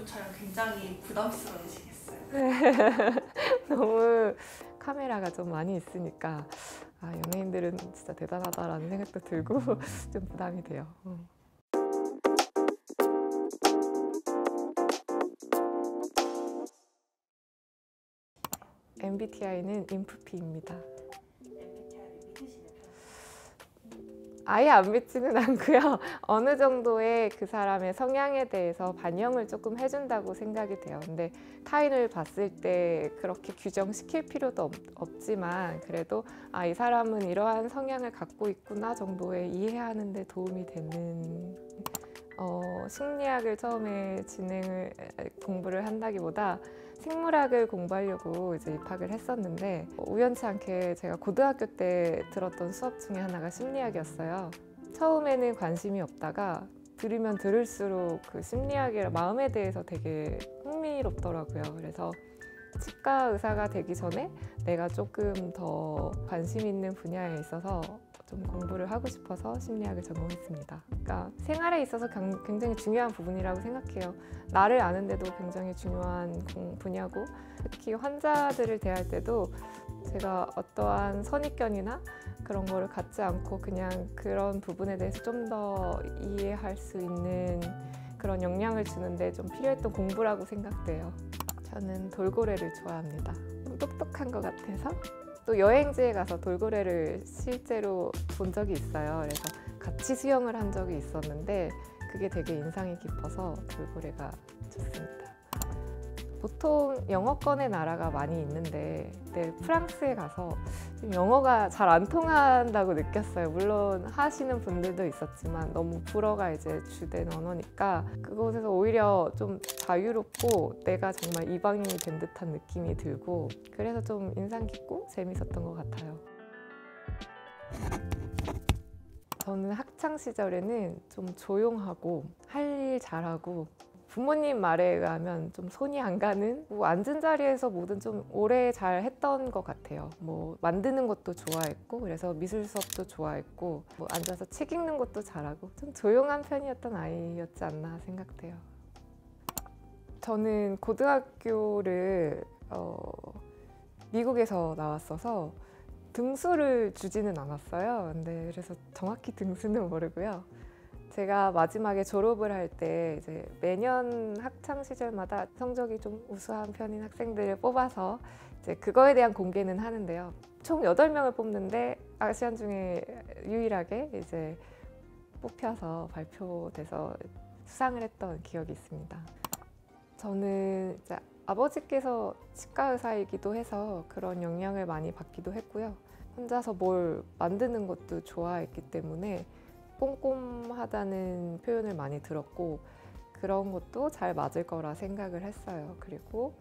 유튜브 촬영 굉장히 부담스러우시겠어요? 너무 카메라가 좀 많이 있으니까 연예인들은 진짜 대단하다라는 생각도 들고 좀 부담이 돼요. MBTI는 INFP입니다. MBTI를 믿으시는 편이세요? 아예 안 믿지는 않고요. 어느 정도의 그 사람의 성향에 대해서 반영을 조금 해준다고 생각이 돼요. 근데 타인을 봤을 때 그렇게 규정시킬 필요도 없지만 그래도 이 사람은 이러한 성향을 갖고 있구나 정도의 이해하는 데 도움이 되는 심리학을 처음에 공부를 한다기보다 생물학을 공부하려고 이제 입학을 했었는데 우연치 않게 제가 고등학교 때 들었던 수업 중에 하나가 심리학이었어요. 처음에는 관심이 없다가 들으면 들을수록 그 심리학이랑 마음에 대해서 되게 흥미롭더라고요. 그래서 치과 의사가 되기 전에 내가 조금 더 관심 있는 분야에 있어서 좀 공부를 하고 싶어서 심리학을 전공했습니다. 그러니까 생활에 있어서 굉장히 중요한 부분이라고 생각해요. 나를 아는데도 굉장히 중요한 분야고 특히 환자들을 대할 때도 제가 어떠한 선입견이나 그런 거를 갖지 않고 그냥 그런 부분에 대해서 좀 더 이해할 수 있는 그런 역량을 주는데 좀 필요했던 공부라고 생각돼요. 저는 돌고래를 좋아합니다. 똑똑한 것 같아서. 또 여행지에 가서 돌고래를 실제로 본 적이 있어요. 그래서 같이 수영을 한 적이 있었는데 그게 되게 인상이 깊어서 돌고래가 좋습니다. 보통 영어권의 나라가 많이 있는데 프랑스에 가서 영어가 잘 안 통한다고 느꼈어요. 물론 하시는 분들도 있었지만 너무 불어가 이제 주된 언어니까 그곳에서 오히려 좀 자유롭고 내가 정말 이방인이 된 듯한 느낌이 들고 그래서 좀 인상 깊고 재밌었던 것 같아요. 저는 학창 시절에는 좀 조용하고 할 일 잘하고 부모님 말에 의하면 좀 손이 안 가는 앉은 자리에서 뭐든 좀 오래 잘 했던 것 같아요. 만드는 것도 좋아했고 그래서 미술 수업도 좋아했고 앉아서 책 읽는 것도 잘하고 좀 조용한 편이었던 아이였지 않나 생각돼요. 저는 고등학교를 미국에서 나왔어서 등수를 주지는 않았어요. 근데 그래서 정확히 등수는 모르고요. 제가 마지막에 졸업을 할 때 이제 매년 학창 시절마다 성적이 좀 우수한 편인 학생들을 뽑아서 이제 그거에 대한 공개는 하는데요. 총 8명을 뽑는데 아시안 중에 유일하게 이제 뽑혀서 발표돼서 수상을 했던 기억이 있습니다. 저는 이제 아버지께서 치과 의사이기도 해서 그런 영향을 많이 받기도 했고요. 혼자서 뭘 만드는 것도 좋아했기 때문에 꼼꼼하다는 표현을 많이 들었고 그런 것도 잘 맞을 거라 생각을 했어요. 그리고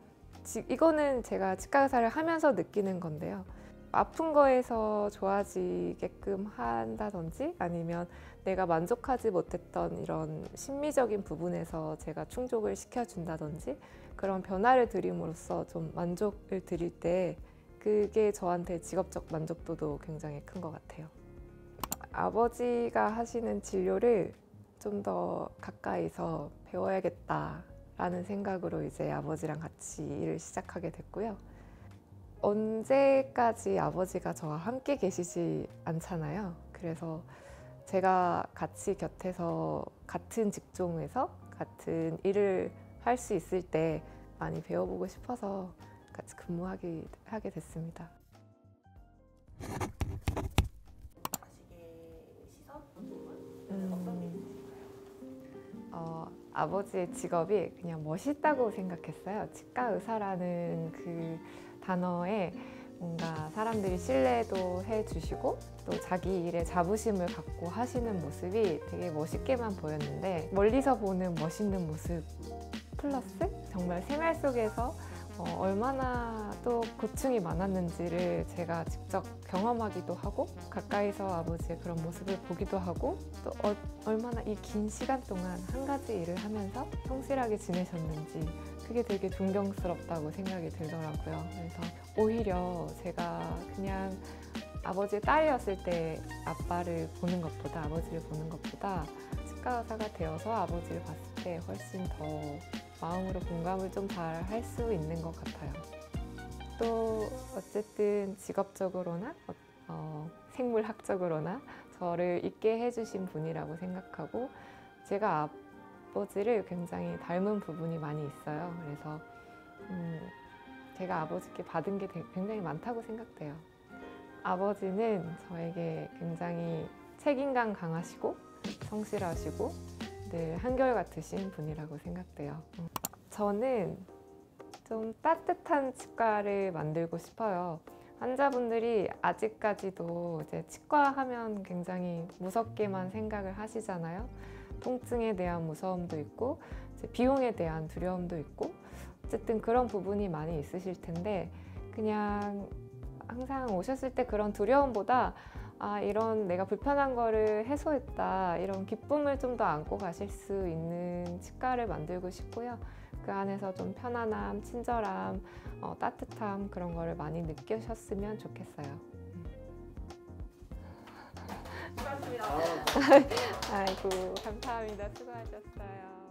이거는 제가 치과 의사를 하면서 느끼는 건데요. 아픈 거에서 좋아지게끔 한다든지 아니면 내가 만족하지 못했던 이런 심미적인 부분에서 제가 충족을 시켜준다든지 그런 변화를 드림으로써 좀 만족을 드릴 때 그게 저한테 직업적 만족도도 굉장히 큰 것 같아요. 아버지가 하시는 진료를 좀 더 가까이서 배워야겠다라는 생각으로 이제 아버지랑 같이 일을 시작하게 됐고요. 언제까지 아버지가 저와 함께 계시지 않잖아요. 그래서 제가 같이 곁에서 같은 직종에서 같은 일을 할 수 있을 때 많이 배워보고 싶어서 같이 근무하게 됐습니다. 아버지의 직업이 그냥 멋있다고 생각했어요. 치과 의사라는 그 단어에 뭔가 사람들이 신뢰도 해주시고 또 자기 일에 자부심을 갖고 하시는 모습이 되게 멋있게만 보였는데 멀리서 보는 멋있는 모습 플러스 정말 생활 속에서 얼마나 또 고충이 많았는지를 제가 직접 경험하기도 하고 가까이서 아버지의 그런 모습을 보기도 하고 또 얼마나 이 긴 시간 동안 한 가지 일을 하면서 성실하게 지내셨는지 그게 되게 존경스럽다고 생각이 들더라고요. 그래서 오히려 제가 그냥 아버지의 딸이었을 때 아빠를 보는 것보다 아버지를 보는 것보다 치과 의사가 되어서 아버지를 봤을 때 훨씬 더 마음으로 공감을 좀 잘 할 수 있는 것 같아요. 또 어쨌든 직업적으로나 생물학적으로나 저를 있게 해주신 분이라고 생각하고 제가 아버지를 굉장히 닮은 부분이 많이 있어요. 그래서 제가 아버지께 받은 게 굉장히 많다고 생각돼요. 아버지는 저에게 굉장히 책임감 강하시고 성실하시고 늘 한결같으신 분이라고 생각돼요. 저는 좀 따뜻한 치과를 만들고 싶어요. 환자분들이 아직까지도 이제 치과 하면 굉장히 무섭게만 생각을 하시잖아요. 통증에 대한 무서움도 있고 이제 비용에 대한 두려움도 있고 어쨌든 그런 부분이 많이 있으실 텐데 그냥 항상 오셨을 때 그런 두려움보다 이런 내가 불편한 거를 해소했다 이런 기쁨을 좀 더 안고 가실 수 있는 치과를 만들고 싶고요. 그 안에서 좀 편안함, 친절함, 따뜻함 그런 거를 많이 느끼셨으면 좋겠어요. 고맙습니다. 아이고 감사합니다. 수고하셨어요.